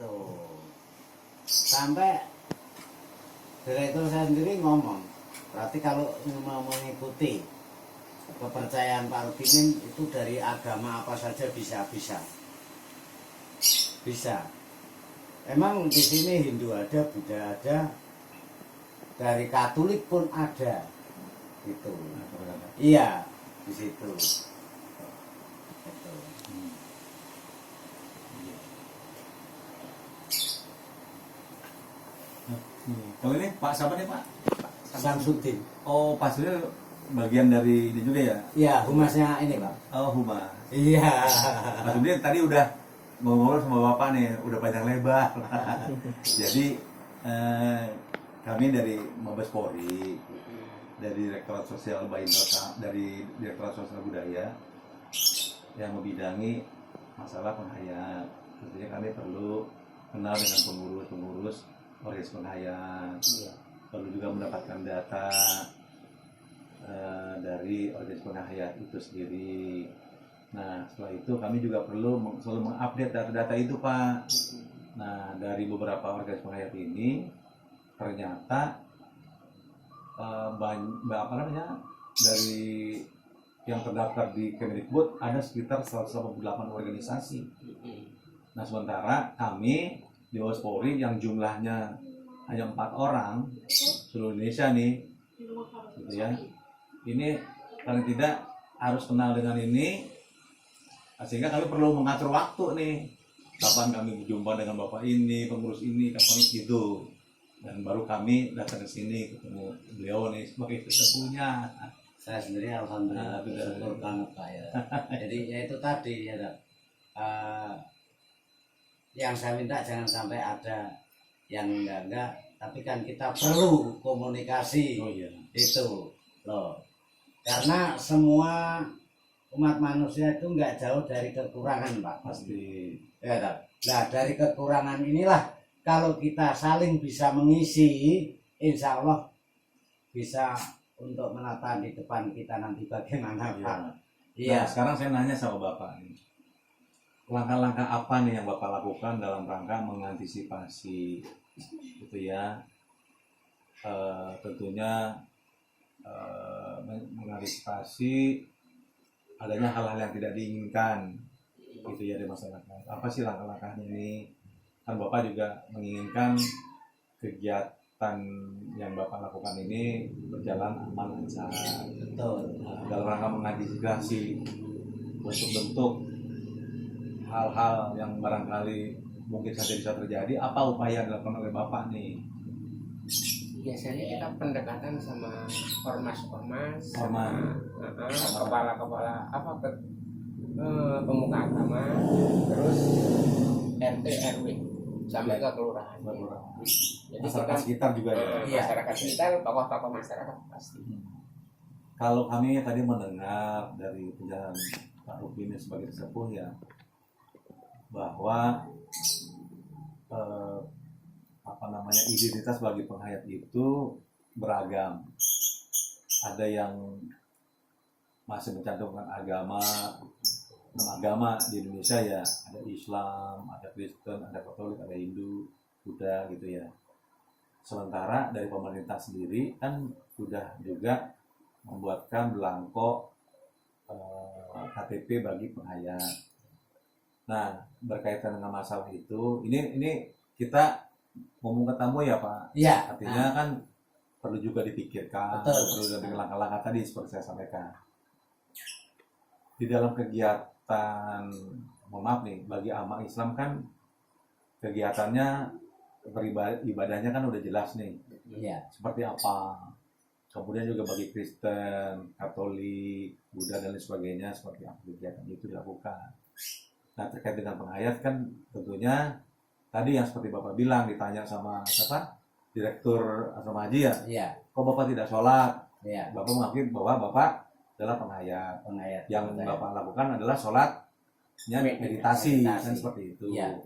Itu sampai direktur saya sendiri ngomong, berarti kalau mau mengikuti kepercayaan Pak Rukinin itu dari agama apa saja bisa. Emang di sini Hindu ada, Buddha ada, dari Katolik pun ada, gitu. Iya, di situ. Gitu. Kalau ini Pak siapa nih Pak? Samsudin. Oh Pak Surya bagian dari ini juga ya? Iya, humasnya ini Pak. Oh Humas. Iya. Mas Surya tadi udah ngobrol sama Bapak nih, udah panjang lebar. Jadi kami dari Mabes Polri, dari Direktorat Sosial Baindra, dari Direktorat Sosial Budaya yang membidangi masalah penghayat. Tentunya kami perlu kenal dengan pengurus organisasi penghayat. Iya. Perlu juga mendapatkan data dari organisasi penghayat itu sendiri. Nah, setelah itu kami juga perlu selalu mengupdate data-data itu, Pak. Nah, dari beberapa organisasi penghayat ini ternyata dari yang terdaftar di Kemdikbud ada sekitar 188 organisasi. Nah, sementara kami di Mabes Polri yang jumlahnya hanya 4 orang seluruh Indonesia nih, gitu ya. Ini paling tidak harus kenal dengan ini, sehingga kami perlu mengatur waktu nih. Kapan kami berjumpa dengan bapak ini, pengurus ini, kapan gitu. Dan baru kami datang ke sini ketemu beliau nih sebagai sesepuhnya. Saya sendiri alhamdulillah bersyukur banget Pak ya. Jadi ya itu tadi ya, yang saya minta jangan sampai ada yang enggak, tapi kan kita perlu komunikasi. Oh iya. Itu loh, karena semua umat manusia itu enggak jauh dari kekurangan Pak, Pasti. ya tak? Nah dari kekurangan inilah kalau kita saling bisa mengisi, insya Allah bisa untuk menata di depan kita nanti bagaimana Pak. Iya. Nah, sekarang saya nanya sama Bapak nih. Langkah-langkah apa nih yang Bapak lakukan dalam rangka mengantisipasi gitu ya? Tentunya mengantisipasi adanya hal-hal yang tidak diinginkan gitu ya di masyarakat. Apa sih langkah-langkahnya ini? Kan Bapak juga menginginkan kegiatan yang Bapak lakukan ini berjalan aman lancar. Betul. Dalam rangka mengantisipasi bentuk-bentuk hal-hal yang barangkali mungkin saja bisa terjadi, apa upaya yang dilakukan oleh Bapak nih? Biasanya kita pendekatan sama ormas-ormas, Ormas. kepala-kepala pemuka agama, terus RT RW sampai ke kelurahan. Jadi Masyarakat sekitar juga ya. Masyarakat sekitar, tokoh-tokoh masyarakat pasti. Kalau kami tadi mendengar dari penjelasan Pak Rukinin sebagai sesepuh ya, bahwa identitas bagi penghayat itu beragam. Ada yang masih mencantumkan agama di Indonesia ya, ada Islam, ada Kristen, ada Katolik, ada Hindu, Buddha gitu ya. Sementara dari pemerintah sendiri kan sudah juga membuatkan belangko KTP bagi penghayat. Nah, berkaitan dengan masalah itu, ini kita ngomong ke tamu ya Pak. Iya. Artinya kan perlu juga dipikirkan, perlu dengan langkah-langkah tadi seperti saya sampaikan. Di dalam kegiatan, mohon maaf nih, bagi agama Islam kan kegiatannya ibadahnya kan udah jelas nih. Iya. Seperti apa? Kemudian juga bagi Kristen, Katolik, Buddha dan lain sebagainya, seperti apa kegiatan itu dilakukan. Nah, terkait dengan penghayat kan tentunya tadi yang seperti Bapak bilang, ditanya sama siapa? Direktur Asrama Haji ya? Iya. Kok Bapak tidak sholat? Iya. Bapak mengakui bahwa Bapak adalah penghayat. Yang Bapak lakukan adalah sholatnya meditasi. Kan seperti itu. Iya.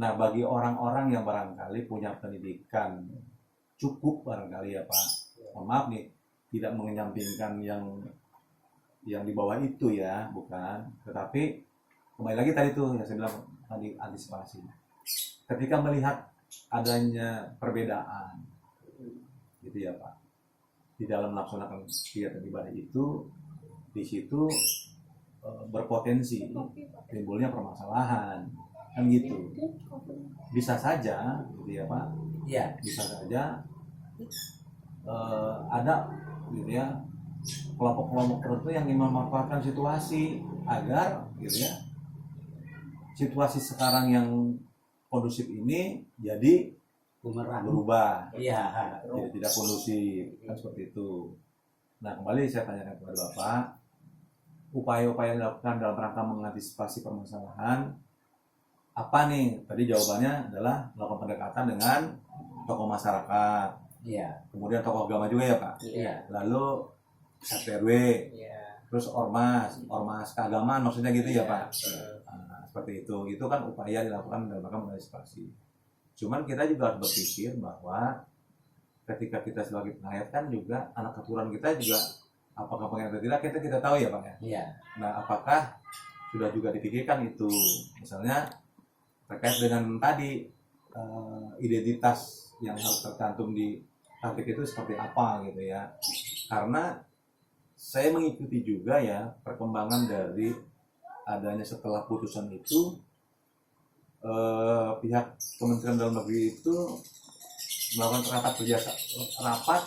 Nah, bagi orang-orang yang barangkali punya pendidikan cukup barangkali ya Pak, mohon maaf nih, tidak mengenyampingkan yang di bawah itu ya, bukan. Tetapi kembali lagi tadi tuh yang saya bilang tadi, antisipasi. ketika melihat adanya perbedaan gitu ya Pak di dalam melaksanakan kegiatan ibadah itu, di situ berpotensi timbulnya permasalahan kan gitu. Bisa saja gitu ya Pak, Iya. bisa saja ada gitu ya kelompok-kelompok tertentu yang ingin memanfaatkan situasi agar gitu ya situasi sekarang yang kondusif ini jadi Bumerang. berubah Iya. jadi tidak kondusif kan seperti itu. Nah kembali saya tanyakan kepada Bapak, upaya-upaya yang dilakukan dalam rangka mengantisipasi permasalahan apa nih? Tadi jawabannya adalah melakukan pendekatan dengan tokoh masyarakat, Iya. kemudian tokoh agama juga ya Pak, Iya. lalu RT RW, Iya. terus ormas keagamaan maksudnya gitu ya Iya. Pak. Nah, seperti itu kan upaya dilakukan dalam rangka mengantisipasi. Cuman kita juga harus berpikir bahwa ketika kita sebagai penghayat kan juga anak keturunan kita juga apakah penghayat atau tidak kita tidak tahu ya Pak ya. Iya. Nah apakah sudah juga dipikirkan itu misalnya terkait dengan tadi identitas yang harus tercantum di tatip itu seperti apa gitu ya. Karena saya mengikuti juga ya perkembangan dari adanya setelah putusan itu pihak Kementerian Dalam Negeri itu melakukan rapat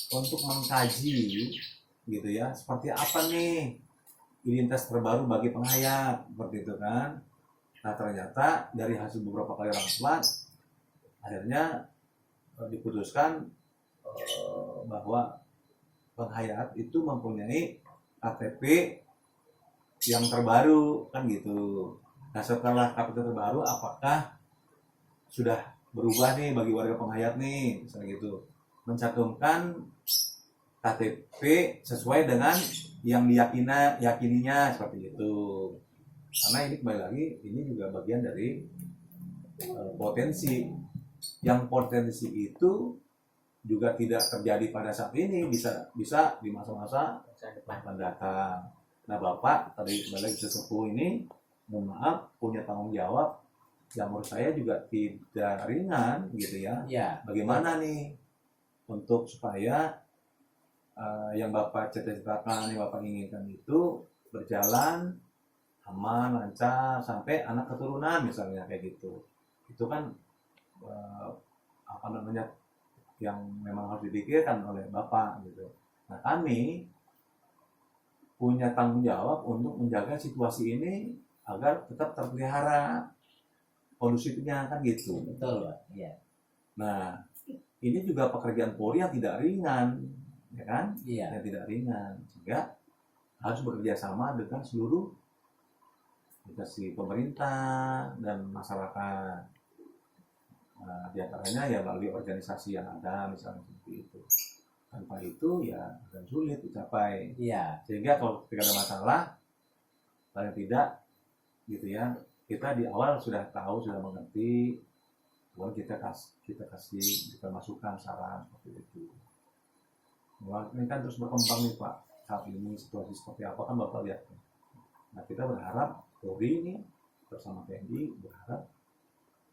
untuk mengkaji gitu ya seperti apa nih identitas terbaru bagi penghayat seperti itu kan. Nah ternyata dari hasil beberapa kali rapat akhirnya diputuskan bahwa penghayat itu mempunyai KTP yang terbaru kan gitu. Nah setelah KTP terbaru apakah sudah berubah nih bagi warga penghayat nih misalnya gitu, mencantumkan KTP sesuai dengan yang yakininya seperti itu. Karena ini kembali lagi ini juga bagian dari potensi yang potensi itu juga tidak terjadi pada saat ini, bisa di masa-masa akan datang. Nah Bapak tadi kembali lagi sesepuh ini mohon maaf punya tanggung jawab yang menurut saya juga tidak ringan gitu ya. Iya. Bagaimana nih untuk supaya yang Bapak cita-citakan, yang Bapak inginkan itu berjalan aman, lancar sampai anak keturunan misalnya kayak gitu. Itu kan apa namanya yang memang harus dipikirkan oleh Bapak gitu. Nah kami punya tanggung jawab untuk menjaga situasi ini agar tetap terpelihara kondusifnya kan gitu. Betul Pak. Iya. Nah ini juga pekerjaan Polri yang tidak ringan ya kan, Iya. yang tidak ringan sehingga harus bekerja sama dengan seluruh instansi pemerintah dan masyarakat. Nah, di antaranya ya melalui organisasi yang ada misalnya seperti itu. Tanpa itu ya akan sulit dicapai. Iya. Sehingga kalau ketika ada masalah paling tidak gitu ya kita di awal sudah tahu, sudah mengerti, bahwa kita masukan saran seperti itu. Nah, ini kan terus berkembang nih Pak, saat ini situasi seperti apa kan Bapak lihat. Nah kita berharap Polri ini bersama TNI berharap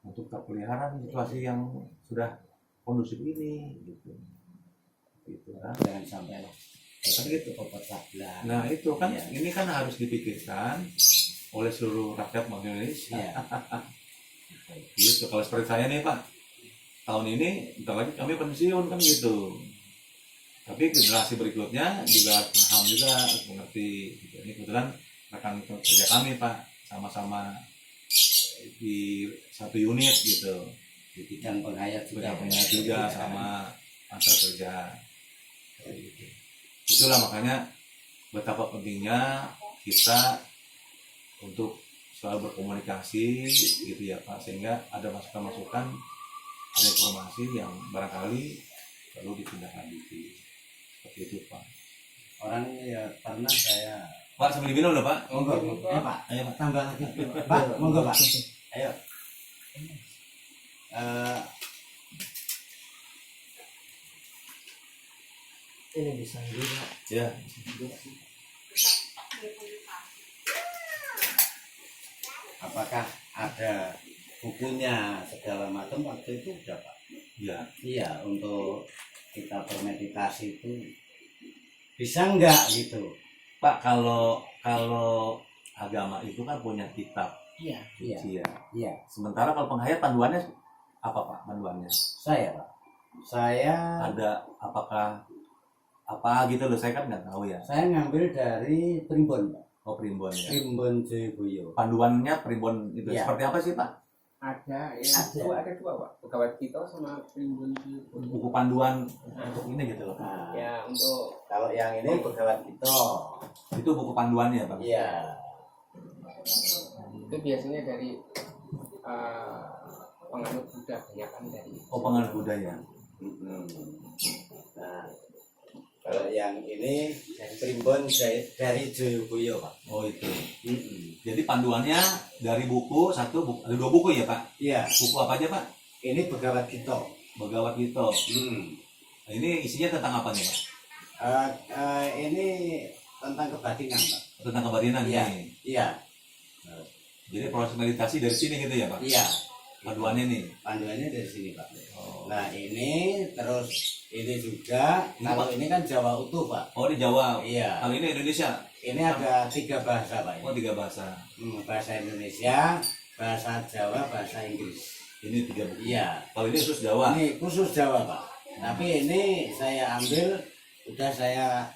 untuk terpelihara situasi yang sudah kondusif ini gitu kan. Jangan sampai kan gitu pecah belah. Nah itu kan Iya. ini kan harus dipikirkan oleh seluruh rakyat Indonesia. Iya. Gitu kalau seperti saya nih Pak, tahun ini bentar lagi kami pensiun kan gitu. Tapi generasi berikutnya juga paham juga harus mengerti. Gitu. Ini kebetulan rekan kerja kami Pak, sama-sama di satu unit gitu. Di bidang penghayat juga. Juga sama antar kerja. Gitu. Itulah makanya betapa pentingnya kita untuk selalu berkomunikasi gitu ya Pak, sehingga ada masukan-masukan, ada informasi yang barangkali perlu ditindaklanjuti. Seperti itu Pak. Orang ya pernah saya. Pak sambil minum loh Pak. Monggo. Ayo Pak. Ayo Pak tambah lagi. Pak, monggo Pak. Ayo. Ini bisa juga. Ya. Apakah ada bukunya segala macam waktu itu udah Pak. Ya. Iya, untuk kita bermeditasi itu bisa enggak gitu. Pak, kalau agama itu kan punya kitab Iya. Iya. suci ya. Iya, Sementara kalau penghayat panduannya apa Pak? Panduannya saya Pak. Saya ada apakah apa gitu loh, saya kan nggak tahu ya. ngambil dari Primbon Pak. Oh, primbon ya. Primbon Jayabaya. Panduannya primbon itu Iya. seperti apa sih Pak? Ada ya. Ada. Ada dua Pak. Pegawai kita sama Primbon itu. Buku panduan untuk ini gitu loh. Nah, Ya untuk kalau yang ini Begawan Kita. Itu buku panduannya Pak. Iya. itu biasanya dari penganut Buddha, banyak kan dari. Oh, penganut budaya. Mm-mm. Nah, kalau yang ini Primbon dari Jayabaya Pak. Oh, itu. Mm-mm. Jadi panduannya dari buku satu, ada 2 buku ya Pak? Iya, Buku apa aja Pak? ini Begawan Kita. Bhagavad Gita. Nah, ini isinya tentang apa nih Pak? Ini tentang kebatinan Pak. Tentang kebatinan Iya. nih. Iya, Jadi proses meditasi dari sini gitu ya Pak? iya. Panduannya nih. Panduannya dari sini Pak. Oh, Nah ini terus ini juga Ini, kalau Pak? ini kan Jawa utuh Pak. oh di Jawa. Iya. Kalau ini Indonesia. Ini ada 3 bahasa Pak. Oh, 3 bahasa. Bahasa Indonesia, bahasa Jawa, bahasa Inggris. Ini 3 buku. Iya. Kalau ini khusus Jawa. Ini khusus Jawa Pak. Tapi ini saya ambil, udah saya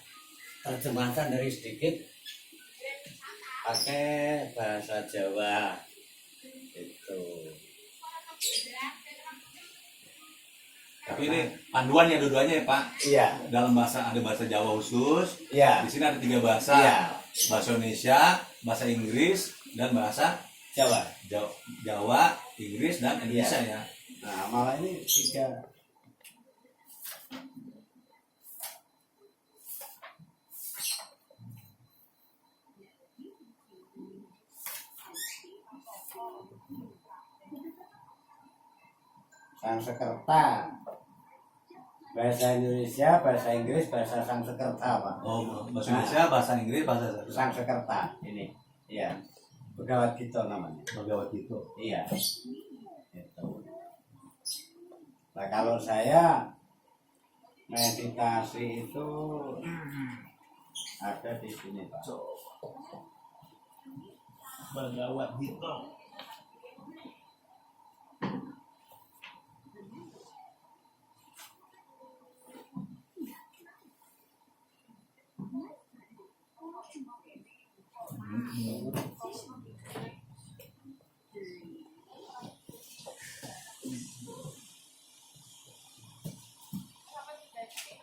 terjemahkan dari sedikit pakai bahasa Jawa. Itu. Tapi ini panduannya dua-duanya ya Pak. Iya. Dalam bahasa ada bahasa Jawa khusus. Iya. Di sini ada 3 bahasa. Iya. Bahasa Indonesia, bahasa Inggris, dan bahasa Jawa. Jawa, Inggris, dan Indonesia ya. Nah malah ini 3. Sangsekerta, bahasa Indonesia, bahasa Inggris, bahasa Sangsekerta Pak. Oh, bahasa Indonesia, bahasa Inggris, bahasa Sangsekerta ini, iya. Begawan Kita namanya. Bhagavad Gita. Iya. Itu. Nah kalau saya meditasi itu ada di sini Pak. Bhagavad Gita.